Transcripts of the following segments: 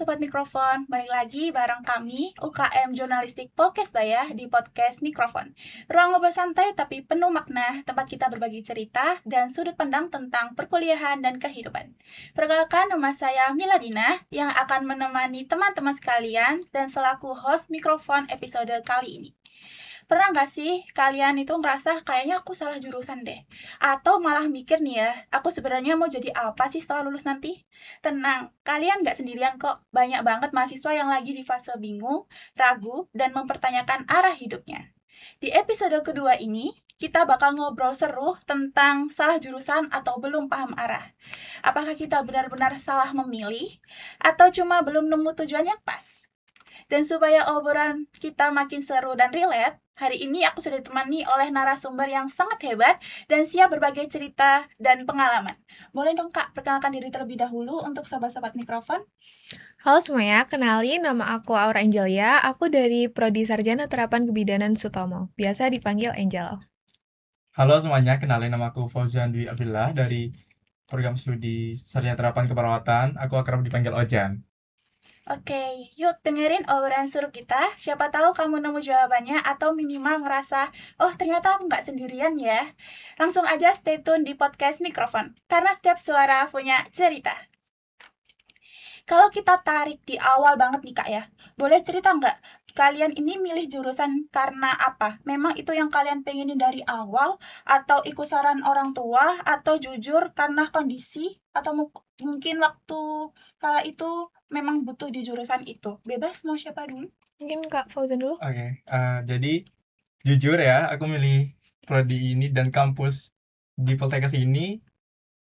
Sobat Mikrofon, balik lagi bareng kami UKM Jurnalistik Polkes Bayah di podcast Mikrofon. Ruang ngobrol santai tapi penuh makna, tempat kita berbagi cerita dan sudut pandang tentang perkuliahan dan kehidupan. Perkenalkan, nama saya Miladina yang akan menemani teman-teman sekalian dan selaku host Mikrofon episode kali ini. Pernah gak sih kalian itu ngerasa kayaknya aku salah jurusan deh? Atau malah mikir nih ya, aku sebenarnya mau jadi apa sih setelah lulus nanti? Tenang, kalian gak sendirian kok. Banyak banget mahasiswa yang lagi di fase bingung, ragu, dan mempertanyakan arah hidupnya. Di episode kedua ini, kita bakal ngobrol seru tentang salah jurusan atau belum paham arah. Apakah kita benar-benar salah memilih, atau cuma belum nemu tujuan yang pas? Dan supaya obrolan kita makin seru dan relate, hari ini aku sudah ditemani oleh narasumber yang sangat hebat dan siap berbagi cerita dan pengalaman. Boleh dong Kak, perkenalkan diri terlebih dahulu untuk sobat-sobat mikrofon. Halo semuanya, kenalin nama aku Aura Angelia, aku dari Prodi Sarjana Terapan Kebidanan Sutomo, biasa dipanggil Angel. Halo semuanya, kenalin nama aku Fauzan Dwi Abdullah dari program studi Sarjana Terapan Keperawatan. Aku akrab dipanggil Ojan. Oke, yuk dengerin obrolan seru kita. Siapa tahu kamu nemu jawabannya atau minimal ngerasa, oh ternyata aku nggak sendirian ya. Langsung aja stay tune di podcast Mikrofon, karena setiap suara punya cerita. Kalau kita tarik di awal banget nih Kak ya, boleh cerita nggak? Kalian ini milih jurusan karena apa? Memang itu yang kalian pengenin dari awal? Atau ikut saran orang tua? Atau jujur karena kondisi? Atau mungkin waktu kala itu memang butuh di jurusan itu? Bebas, mau siapa dulu? Mungkin Kak Fauzan dulu? Oke, jadi jujur ya, aku milih prodi ini dan kampus di Poltekkes ini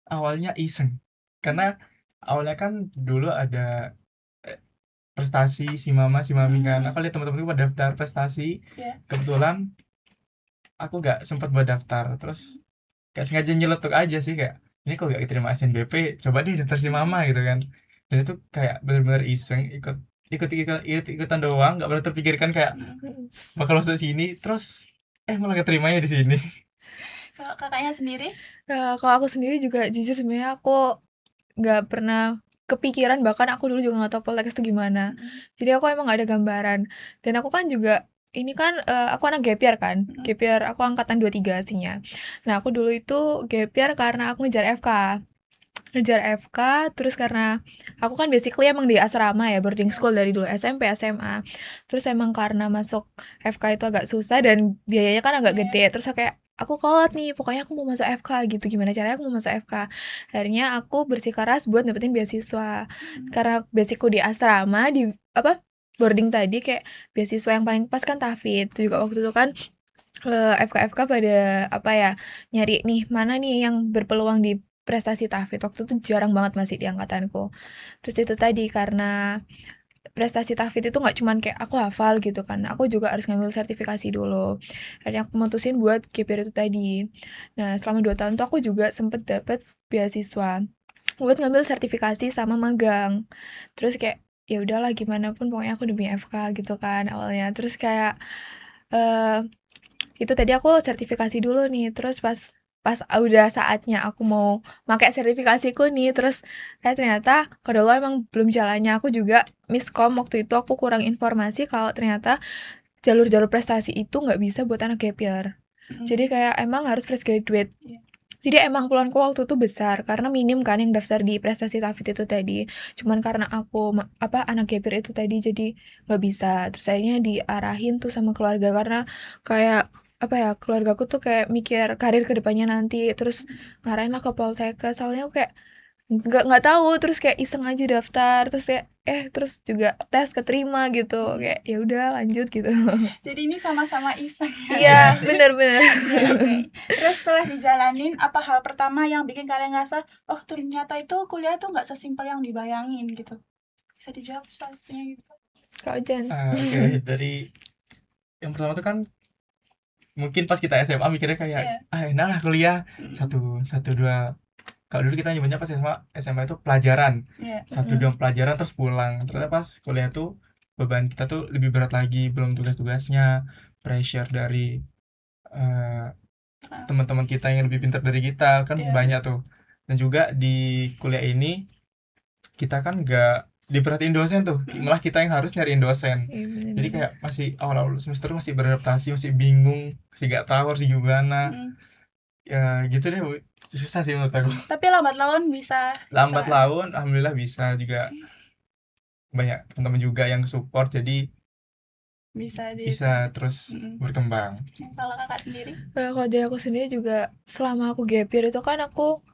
awalnya iseng. Karena awalnya kan dulu ada prestasi si mama si mami kan. Aku lihat teman-temanku pada daftar prestasi. Yeah. Kebetulan aku gak sempat buat daftar. Terus kayak sengaja nyeletuk aja sih, kayak ini kok gak diterima SNBP, coba deh daftar si mama gitu kan. Dan itu kayak benar-benar iseng, ikutan doang, gak pernah terpikirkan kayak bakal masuk sini. Terus malah keterimanya di sini. Kalau kakaknya sendiri? Kalau aku sendiri juga jujur sebenarnya aku nggak pernah kepikiran, bahkan aku dulu juga nggak tahu Poltekkes itu gimana. Jadi aku emang nggak ada gambaran. Dan aku kan juga ini kan aku anak gap year kan, gap year aku angkatan 23 aslinya. Nah aku dulu itu gap year karena aku ngejar FK, terus karena aku kan basically emang di asrama ya, boarding school dari dulu SMP, SMA. Terus emang karena masuk FK itu agak susah dan biayanya kan agak gede. Terus aku kolot nih, pokoknya aku mau masuk FK gitu. Gimana caranya aku mau masuk FK? Akhirnya aku bersikeras buat dapetin beasiswa. Karena basicku di asrama, di boarding tadi, kayak beasiswa yang paling pas kan TAFID. Itu juga waktu itu kan FK pada nyari nih mana nih yang berpeluang di prestasi TAFID. Waktu itu jarang banget masih di angkatanku. Terus itu tadi karena prestasi TAFID itu nggak cuman kayak aku hafal gitu kan, aku juga harus ngambil sertifikasi dulu. Akhirnya aku mutusin buat gap year itu tadi. Nah selama 2 tahun tuh aku juga sempet dapet beasiswa buat ngambil sertifikasi sama magang. Terus kayak ya udahlah gimana pun pokoknya aku demi FK gitu kan awalnya. Terus kayak itu tadi aku sertifikasi dulu nih, terus pas udah saatnya aku mau pakai sertifikasiku nih, terus ternyata kalau emang belum jalannya. Aku juga miskom waktu itu, aku kurang informasi kalau ternyata jalur-jalur prestasi itu nggak bisa buat anak gap year. Jadi kayak emang harus fresh graduate. Jadi emang peluangku waktu itu besar karena minim kan yang daftar di prestasi TAFID itu tadi. Cuman karena aku anak gap year itu tadi jadi nggak bisa. Terus akhirnya diarahin tuh sama keluarga karena kayak keluargaku tuh kayak mikir karir kedepannya nanti, terus ngarahin lah ke Poltekkes. Soalnya aku kayak nggak tahu, terus kayak iseng aja daftar, terus kayak terus juga tes keterima gitu, kayak ya udah lanjut gitu. Jadi ini sama-sama iseng ya. Iya, bener. Okay. Terus setelah dijalanin, apa hal pertama yang bikin kalian ngerasa, oh ternyata itu kuliah tuh nggak sesimpel yang dibayangin gitu? Bisa dijawab satunya gitu. Kak Ojan. Oke, dari yang pertama tuh kan mungkin pas kita SMA mikirnya kayak enak lah kuliah, satu dua. Kalau dulu kita nyebutnya pas SMA itu pelajaran, 1-2 pelajaran terus pulang. Ternyata pas kuliah tuh beban kita tuh lebih berat lagi, belum tugas-tugasnya, pressure dari teman-teman kita yang lebih pintar dari kita kan banyak tuh. Dan juga di kuliah ini kita kan nggak diperhatiin dosen tuh, malah kita yang harus nyariin dosen. Iya, Jadi bener-bener. kayak masih awal-awal semester masih beradaptasi, masih bingung, masih gak tahu harus gimana. Ya gitu deh Bu. Susah sih menurut aku. Tapi lambat laun bisa. Lambat laun alhamdulillah bisa juga, banyak teman-teman juga yang support, jadi bisa terus berkembang. Kalau kakak sendiri? Kalau dari aku sendiri juga selama aku gap year itu kan aku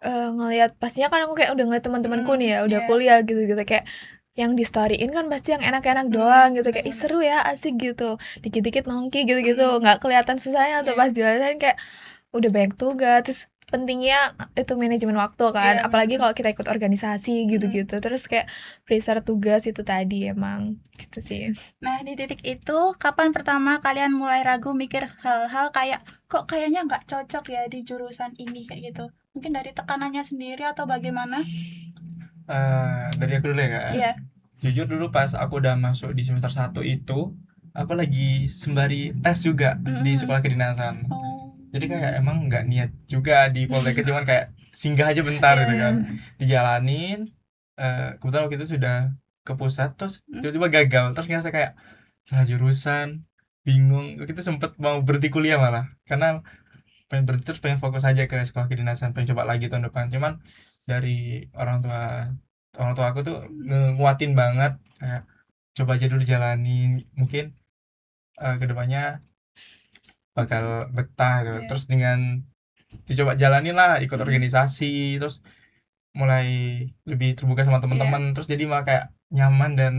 ngelihat, pastinya kan aku kayak udah ngeliat teman-temanku nih ya udah kuliah gitu-gitu, kayak yang di storyin kan pasti yang enak-enak doang gitu, kayak ih seru ya, asik gitu, dikit-dikit nongki gitu-gitu, nggak kelihatan susahnya tuh pas jelasin, kayak udah banyak tugas, terus pentingnya itu manajemen waktu kan, apalagi kalau kita ikut organisasi gitu-gitu, terus kayak pressure tugas itu tadi emang gitu sih. Nah, di titik itu kapan pertama kalian mulai ragu mikir hal-hal kayak kok kayaknya nggak cocok ya di jurusan ini kayak gitu? Mungkin dari tekanannya sendiri atau bagaimana? Dari aku dulu ya Kak. Iya. Jujur dulu pas aku udah masuk di semester 1 itu, aku lagi sembari tes juga di sekolah kedinasan. Jadi kayak emang nggak niat juga di Poltekkes, cuman kayak singgah aja bentar gitu kan. Dijalanin, kebetulan waktu itu sudah ke pusat, terus tiba-tiba gagal, terus ngerasa kayak salah jurusan, bingung. Waktu itu sempet mau berhenti kuliah malah, karena pengen berhenti, terus pengen fokus aja ke sekolah kedinasan, pengen coba lagi tahun depan. Cuman dari orang tua aku tuh nguatin banget, kayak coba aja dulu jalanin, mungkin kedepannya bakal betah gitu. Terus dengan dicoba jalanin lah, ikut organisasi, terus mulai lebih terbuka sama teman-teman, terus jadi malah kayak nyaman dan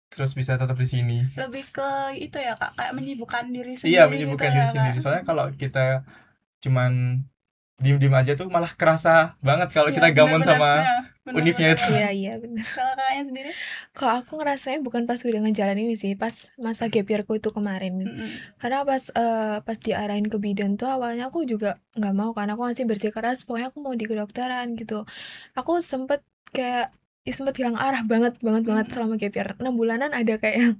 terus bisa tetap di sini. Lebih ke itu ya Kak, kayak menyibukkan diri sendiri. Iya, menyibukkan gitu diri ya, sendiri. Kak? Soalnya kalau kita cuman diem-diem aja tuh malah kerasa banget kalau kita gamon sama univnya itu. Iya benar. Kalau kakaknya sendiri? Kalau aku ngerasanya bukan pas udah ngejalan ini sih, pas masa gap year-ku itu kemarin. Karena pas diarahin ke bidan tuh awalnya aku juga nggak mau, karena aku masih bersikeras pokoknya aku mau di kedokteran gitu. Aku sempet hilang arah banget selama gap year 6 bulanan ada kayak.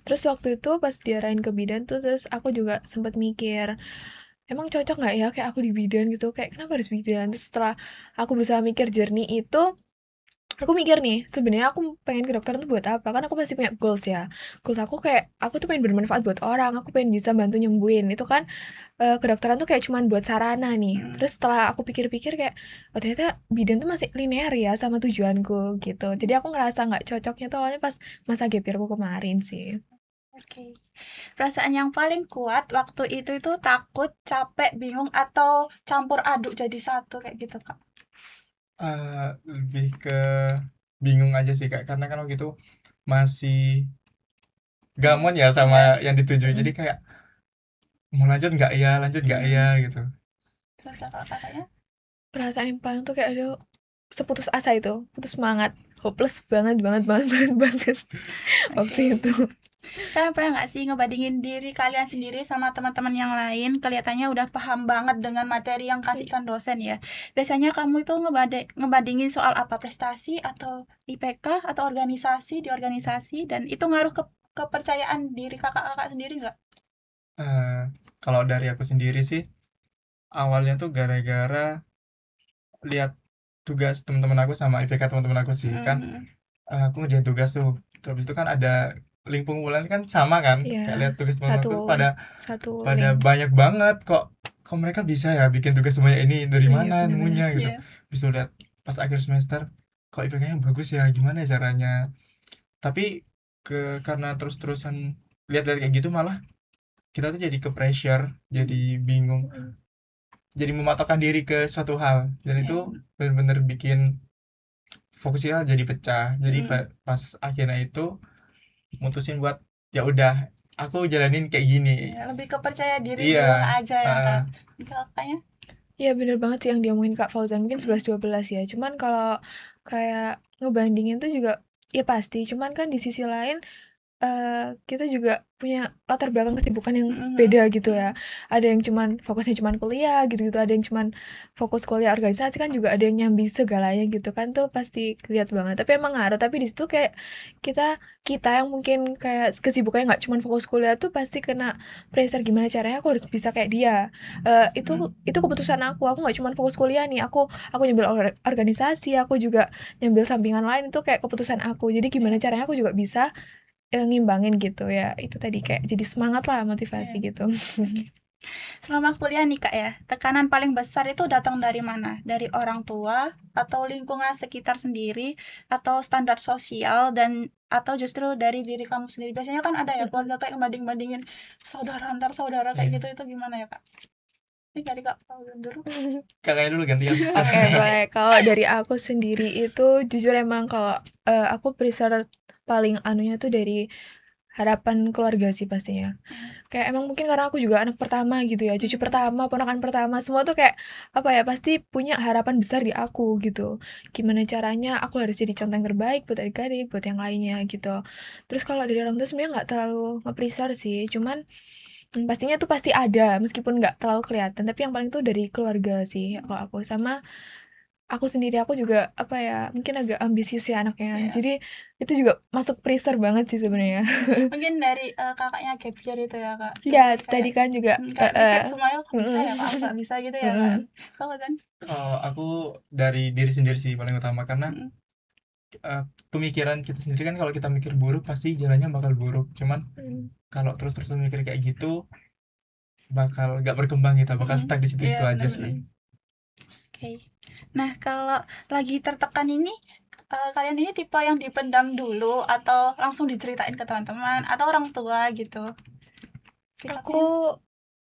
Terus waktu itu pas diarahin ke bidan tuh, terus aku juga sempet mikir, emang cocok nggak ya kayak aku di bidan gitu, kayak kenapa harus bidan. Terus setelah aku berusaha mikir jernih itu, aku mikir nih, sebenarnya aku pengen kedokteran tuh buat apa? Kan aku pasti punya goals ya. Goals aku kayak aku tuh pengen bermanfaat buat orang, aku pengen bisa bantu nyembuhin. Itu kan kedokteran tuh kayak cuman buat sarana nih. Terus setelah aku pikir-pikir kayak, oh ternyata bidan tuh masih linear ya sama tujuanku gitu. Jadi aku ngerasa nggak cocoknya tuh awalnya pas masa gap year-ku kemarin sih. Oke. Perasaan yang paling kuat waktu itu takut, capek, bingung, atau campur aduk jadi satu kayak gitu Kak? Lebih ke bingung aja sih Kak, karena kan waktu itu masih gamon ya sama yang dituju, jadi kayak mau lanjut nggak ya gitu. Terus kakaknya? Perasaan yang paling tuh kayak aduh, seputus asa itu, putus semangat, hopeless banget waktu itu. Kalian pernah nggak sih ngebandingin diri kalian sendiri sama teman-teman yang lain? Kelihatannya udah paham banget dengan materi yang kasihkan dosen ya. Biasanya kamu itu ngebandingin soal apa? Prestasi atau IPK atau organisasi di organisasi, dan itu ngaruh ke kepercayaan diri kakak-kakak sendiri nggak? Kalau dari aku sendiri sih, awalnya tuh gara-gara lihat tugas teman-teman aku sama IPK teman-teman aku sih. Kan aku ngerjain tugas tuh, terus itu kan ada link pengumpulan kan sama kan, kayak lihat tugas teman aku pada banyak banget, kok mereka bisa ya bikin tugas sebanyak ini, dari mana nemunya gitu. Terus lihat pas akhir semester, kok IPK-nya bagus ya, gimana ya caranya. Tapi karena terus-terusan lihat kayak gitu, malah kita tuh jadi ke pressure, jadi bingung, jadi mematokkan diri ke suatu hal, dan itu benar-benar bikin fokusnya jadi pecah. Jadi pas akhirnya itu mutusin buat ya udah aku jalanin kayak gini. Lebih kepercaya diri dulu aja ya Kak. Kakaknya? Iya bener banget sih yang diomongin Kak Fauzan, mungkin 11-12 ya. Cuman kalau kayak ngebandingin tuh juga ya pasti, cuman kan di sisi lain kita juga punya latar belakang kesibukan yang Mhm. beda gitu ya. Ada yang fokusnya cuman kuliah gitu-gitu, ada yang cuman fokus kuliah organisasi, kan juga ada yang nyambi segalanya gitu kan, tuh pasti kelihatan banget. Tapi emang ngaruh, tapi di situ kayak kita yang mungkin kayak kesibukannya nggak cuman fokus kuliah tuh pasti kena pressure, gimana caranya aku harus bisa kayak dia. Itu keputusan aku nggak cuman fokus kuliah nih, aku nyambil organisasi, aku juga nyambil sampingan lain, itu kayak keputusan aku. Jadi gimana caranya aku juga bisa ngimbangin gitu ya, itu tadi kayak jadi semangat lah, motivasi gitu. Selama kuliah nih Kak ya, tekanan paling besar itu datang dari mana? Dari orang tua atau lingkungan sekitar sendiri atau standar sosial atau justru dari diri kamu sendiri? Biasanya kan ada ya keluarga kayak ngebanding-bandingin saudara antar saudara kayak gitu, itu gimana ya Kak? Ini dari Kak Paulun dulu. Kakaknya dulu gantian. Oke, boleh. Kalau dari aku sendiri itu jujur emang kalau aku prefer paling anunya tuh dari harapan keluarga sih pastinya. Kayak emang mungkin karena aku juga anak pertama gitu ya, cucu pertama, ponakan pertama, semua tuh kayak apa ya, pasti punya harapan besar di aku gitu. Gimana caranya aku harus jadi contoh yang terbaik buat adik-adik, buat yang lainnya gitu. Terus kalau dari orang tua sebenarnya nggak terlalu nge-preser sih, cuman pastinya tuh pasti ada, meskipun nggak terlalu kelihatan, tapi yang paling tuh dari keluarga sih kalau aku. Sama aku sendiri, aku juga apa ya, mungkin agak ambisius ya anaknya. Iya. Jadi itu juga masuk pressure banget sih sebenarnya. Mungkin dari kakaknya gap year itu ya Kak. Ya, Jadi tadi kan juga kayak mikir semuanya kok bisa ya Kak, mm-mm. nggak bisa gitu ya Kak. Kalau kan? Kalau aku dari diri sendiri sih paling utama, karena pemikiran kita sendiri kan, kalau kita mikir buruk pasti jalannya bakal buruk. Cuman kalau terus-terusan mikir kayak gitu bakal gak berkembang, kita bakal stuck di situ-situ Iya, aja benar-benar. sih. Oke. Nah, kalau lagi tertekan ini, kalian ini tipe yang dipendam dulu atau langsung diceritain ke teman-teman atau orang tua gitu?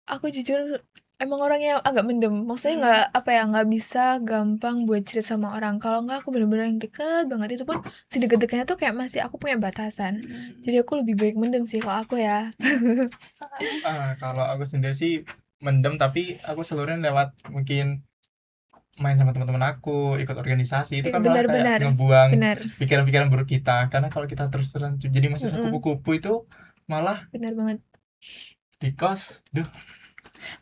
Aku jujur emang orangnya agak mendem, maksudnya nggak bisa gampang buat cerita sama orang. Kalau nggak, aku bener-bener yang deket banget, itu pun sedeket-deketnya tuh kayak masih aku punya batasan. Jadi aku lebih baik mendem sih kalau aku ya. Kalau aku sendiri sih mendem, tapi aku seluruhnya lewat mungkin main sama teman-teman aku, ikut organisasi, itu kan malah kayak Benar-benar, ngebuang benar, pikiran-pikiran buruk kita. Karena kalau kita terus-terusan jadi mahasiswa kupu-kupu itu malah benar banget. di kos,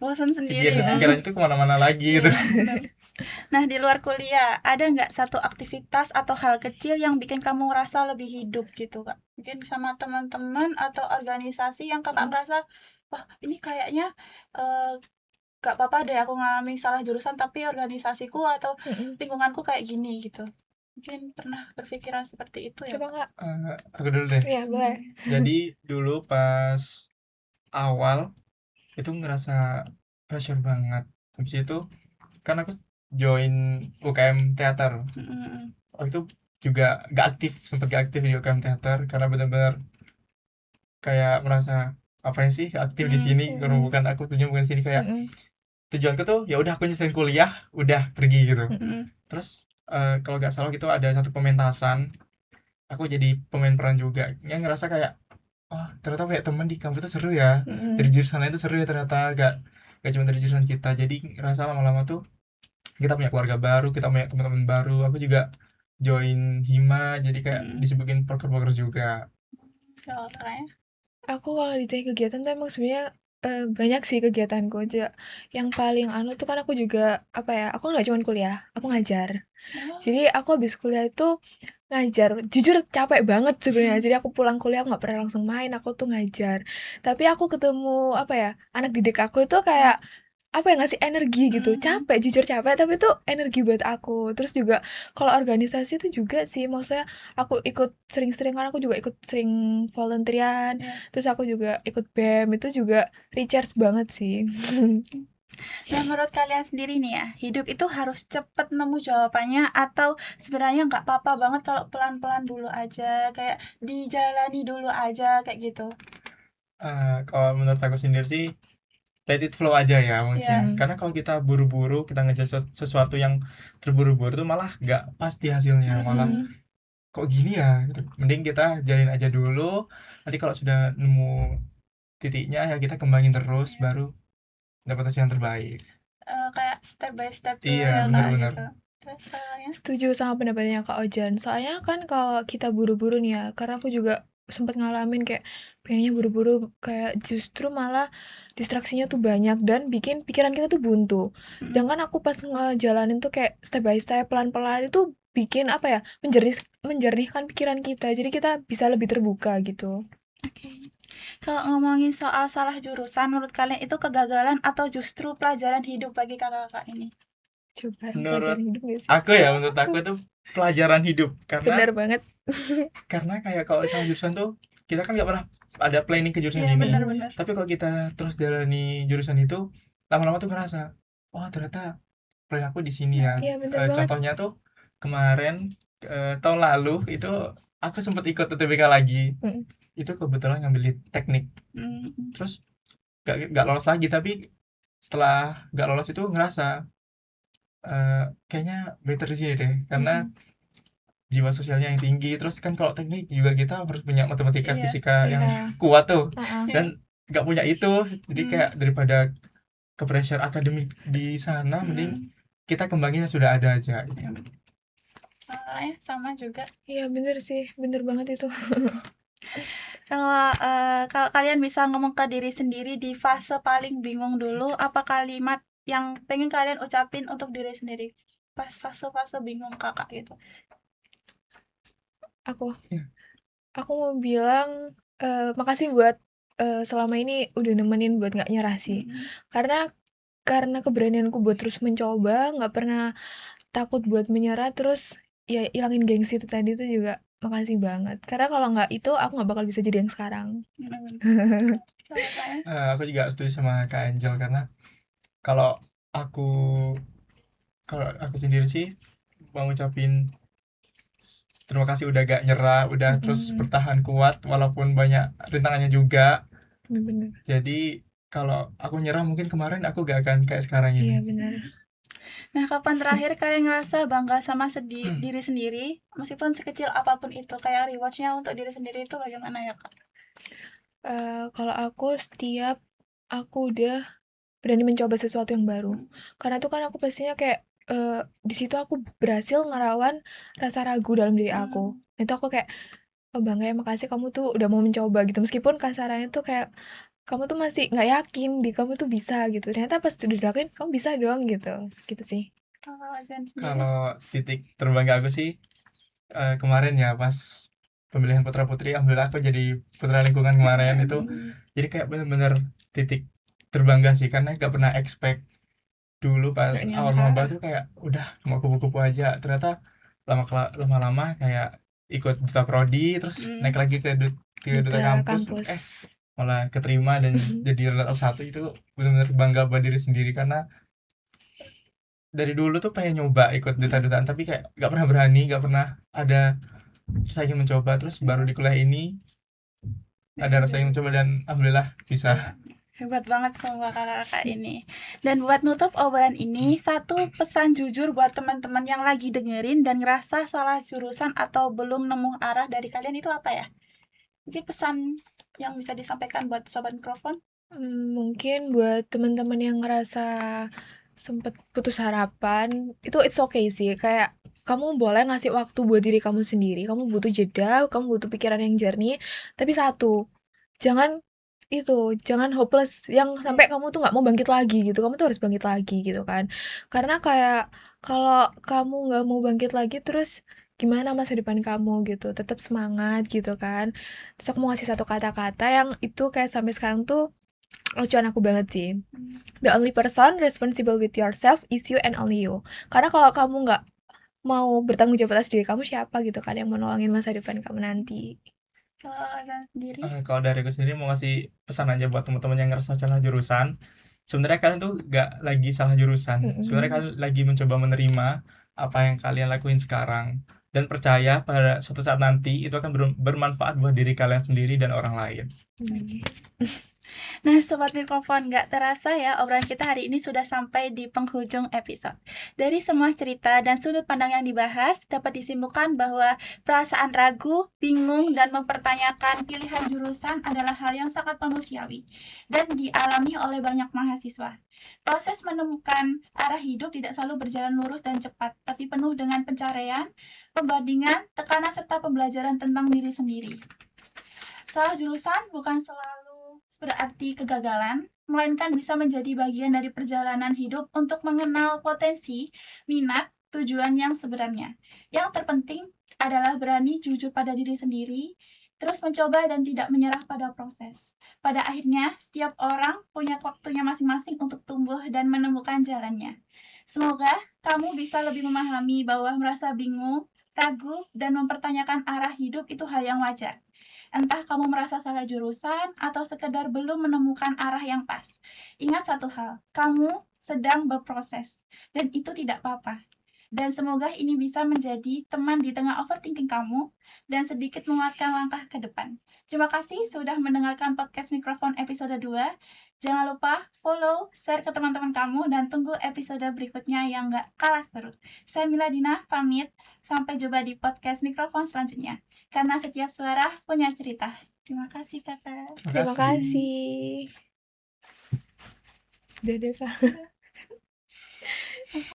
Bosan sendiri ya. pikiran itu kemana-mana lagi gitu. Nah, di luar kuliah, ada nggak satu aktivitas atau hal kecil yang bikin kamu ngerasa lebih hidup gitu, Kak? Mungkin sama teman-teman atau organisasi yang Kakak merasa, wah ini kayaknya gak apa-apa deh aku ngalamin salah jurusan, tapi organisasiku atau lingkunganku kayak gini gitu. Mungkin pernah berpikiran seperti itu ya, Coba Kak? Kak. Aku dulu deh. Iya, boleh. Jadi dulu pas awal itu ngerasa pressure banget. Habis itu kan aku join UKM teater. Waktu itu juga sempat gak aktif di UKM teater karena benar-benar kayak merasa apa sih aktif di sini, kalau bukan aku tujuan bukan sini, kayak tujuanku tuh ya udah aku nyelesain kuliah udah pergi gitu. Terus kalau nggak salah gitu ada satu pementasan, aku jadi pemain peran juga, yang ngerasa kayak oh ternyata kayak teman di kampus itu seru ya, dari jurusan lain itu seru ya ternyata, gak cuma dari jurusan kita. Jadi ngerasa lama-lama tuh kita punya keluarga baru, kita punya teman-teman baru. Aku juga join hima, jadi kayak disibukin proker-proker juga. Kalau Kakaknya? Aku kalau ditanya kegiatan tuh emang sebenarnya banyak sih kegiatanku aja. Yang paling tuh kan aku juga apa ya, aku nggak cuma kuliah, aku ngajar. Jadi aku habis kuliah itu ngajar. Jujur capek banget sebenarnya. Jadi aku pulang kuliah nggak pernah langsung main, aku tuh ngajar. Tapi aku ketemu apa ya, anak didik aku itu kayak apa ya, ngasih energi gitu. Capek, jujur capek, tapi itu energi buat aku. Terus juga kalau organisasi itu juga sih, maksudnya aku ikut sering-sering, kan aku juga ikut sering volunteeran. Terus aku juga ikut BEM, itu juga recharge banget sih. Nah, menurut kalian sendiri nih ya, hidup itu harus cepet nemu jawabannya atau sebenarnya nggak apa-apa banget kalau pelan-pelan dulu aja, kayak dijalani dulu aja kayak gitu? Kalau menurut aku sendiri sih let it flow aja ya mungkin. Karena kalau kita buru-buru, kita ngejar sesuatu yang terburu-buru itu malah nggak pasti hasilnya, malah kok gini ya gitu. Mending kita jalin aja dulu, nanti kalau sudah nemu titiknya ya kita kembangin terus, baru dapat hasil yang terbaik. Kayak step by step dulu Iya, ya Kak benar-benar. gitu. Terus kalian? Setuju sama pendapatnya Kak Ojan. Soalnya kan kalau kita buru-buru nih ya, karena aku juga sempat ngalamin kayak pengennya buru-buru, kayak justru malah distraksinya tuh banyak dan bikin pikiran kita tuh buntu. Sedangkan aku pas ngejalanin tuh kayak step by step, pelan-pelan, itu bikin apa ya, menjernihkan pikiran kita. Jadi kita bisa lebih terbuka gitu. Oke. Kalau ngomongin soal salah jurusan, menurut kalian itu kegagalan atau justru pelajaran hidup bagi kakak-kakak ini? Coba Menurut pelajaran hidup gak sih? menurut aku itu pelajaran hidup Benar banget. karena kayak kalau salah jurusan tuh kita kan nggak pernah ada planning ke jurusan Iya, ini. benar-benar. Tapi kalau kita terus jalani jurusan itu, lama-lama tuh ngerasa, oh ternyata plan aku di sini ya. Iya, bener banget. Contohnya tuh kemarin tahun lalu itu aku sempat ikut UTBK lagi. Itu kebetulan ngambil di teknik. Terus gak lolos lagi, tapi setelah gak lolos itu ngerasa kayaknya better di sini deh, karena jiwa sosialnya yang tinggi. Terus kan kalau teknik juga kita harus punya matematika, Iya, fisika yang Iya. kuat tuh, Heeh. dan nggak punya itu. Jadi kayak daripada ke pressure akademik di sana, mending kita kembangin yang sudah ada aja gitu. Sama juga. Iya bener sih, bener banget itu. Kalau kalian bisa ngomong ke diri sendiri di fase paling bingung dulu, apa kalimat yang pengen kalian ucapin untuk diri sendiri pas fase-fase bingung kakak gitu? Aku mau bilang makasih buat selama ini udah nemenin buat nggak nyerah sih. Karena keberanianku buat terus mencoba, nggak pernah takut buat menyerah, terus ya ilangin gengsi itu tadi tuh juga makasih banget. Karena kalau nggak itu aku nggak bakal bisa jadi yang sekarang. Aku juga setuju sama Kak Angel, karena kalau aku sendiri sih mau ngucapin terima kasih udah gak nyerah, udah terus bertahan kuat walaupun banyak rintangannya juga. Bener. Jadi kalau aku nyerah mungkin kemarin aku gak akan kayak sekarang ini. Iya benar. Nah, kapan terakhir kalian ngerasa bangga sama diri sendiri, meskipun sekecil apapun itu, kayak rewardnya untuk diri sendiri itu bagaimana ya kak? Kalau aku setiap aku udah berani mencoba sesuatu yang baru, karena tuh kan aku pastinya kayak di situ aku berhasil ngelawan rasa ragu dalam diri aku. Itu aku kayak bangga ya, makasih kamu tuh udah mau mencoba gitu, meskipun kasarannya tuh kayak kamu tuh masih nggak yakin di kamu tuh bisa gitu, ternyata pas udah dilakuin kamu bisa dong gitu sih. Kalau titik terbangga aku sih kemarin ya pas pemilihan putra putri, alhamdulillah aku jadi putra lingkungan kemarin itu. Jadi kayak bener-bener titik terbangga sih, karena gak pernah expect dulu pas Nggak awal nyangka. maba tuh kayak udah cuma kupu-kupu aja, ternyata lama-lama kayak ikut duta prodi, terus naik lagi ke duta kampus. Malah keterima dan jadi runner up 1. Itu benar-benar bangga buat diri sendiri, karena dari dulu tuh pengen nyoba ikut duta-dutaan, tapi kayak gak pernah berani, gak pernah ada rasa ingin mencoba. Terus baru di kuliah ini ada rasa ingin mencoba dan alhamdulillah bisa. Hebat banget semua kakak-kakak ini. Dan buat nutup obrolan ini, satu pesan jujur buat teman-teman yang lagi dengerin dan ngerasa salah jurusan atau belum nemu arah dari kalian itu apa ya? Mungkin pesan yang bisa disampaikan buat sobat mikrofon? Mungkin buat teman-teman yang ngerasa sempet putus harapan, itu it's okay sih. Kayak kamu boleh ngasih waktu buat diri kamu sendiri. Kamu butuh jeda, kamu butuh pikiran yang jernih. Tapi satu, jangan hopeless yang sampai kamu tuh nggak mau bangkit lagi gitu. Kamu tuh harus bangkit lagi gitu kan. Karena kayak kalau kamu nggak mau bangkit lagi, terus gimana masa depan kamu gitu. Tetap semangat gitu kan. Terus aku mau ngasih satu kata-kata yang itu kayak sampai sekarang tuh lucuan aku banget sih. The only person responsible with yourself is you and only you. Karena kalau kamu nggak mau bertanggung jawab atas diri kamu, siapa gitu kan yang mau nolongin masa depan kamu nanti. Kalau dari aku sendiri mau ngasih pesan aja buat teman-teman yang ngerasa salah jurusan. Sebenarnya kalian tuh gak lagi salah jurusan. Sebenarnya kalian lagi mencoba menerima apa yang kalian lakuin sekarang, dan percaya pada suatu saat nanti itu akan bermanfaat buat diri kalian sendiri dan orang lain. Nah, sobat mikrofon, gak terasa ya obrolan kita hari ini sudah sampai di penghujung episode. Dari semua cerita dan sudut pandang yang dibahas, dapat disimpulkan bahwa perasaan ragu, bingung, dan mempertanyakan pilihan jurusan adalah hal yang sangat manusiawi dan dialami oleh banyak mahasiswa. Proses menemukan arah hidup tidak selalu berjalan lurus dan cepat, tapi penuh dengan pencarian, pembandingan, tekanan, serta pembelajaran tentang diri sendiri. Salah jurusan bukan selalu berarti kegagalan, melainkan bisa menjadi bagian dari perjalanan hidup untuk mengenal potensi, minat, tujuan yang sebenarnya. Yang terpenting adalah berani jujur pada diri sendiri, terus mencoba dan tidak menyerah pada proses. Pada akhirnya, setiap orang punya waktunya masing-masing untuk tumbuh dan menemukan jalannya. Semoga kamu bisa lebih memahami bahwa merasa bingung, ragu, dan mempertanyakan arah hidup itu hal yang wajar. Entah kamu merasa salah jurusan atau sekedar belum menemukan arah yang pas. Ingat satu hal, kamu sedang berproses dan itu tidak apa-apa. Dan semoga ini bisa menjadi teman di tengah overthinking kamu dan sedikit menguatkan langkah ke depan. Terima kasih sudah mendengarkan podcast Mikrofon episode 2. Jangan lupa follow, share ke teman-teman kamu, dan tunggu episode berikutnya yang gak kalah seru. Saya Miladina, pamit. Sampai jumpa di podcast Mikrofon selanjutnya. Karena setiap suara punya cerita. Terima kasih, Kakak. Terima kasih. Dadah, Kak.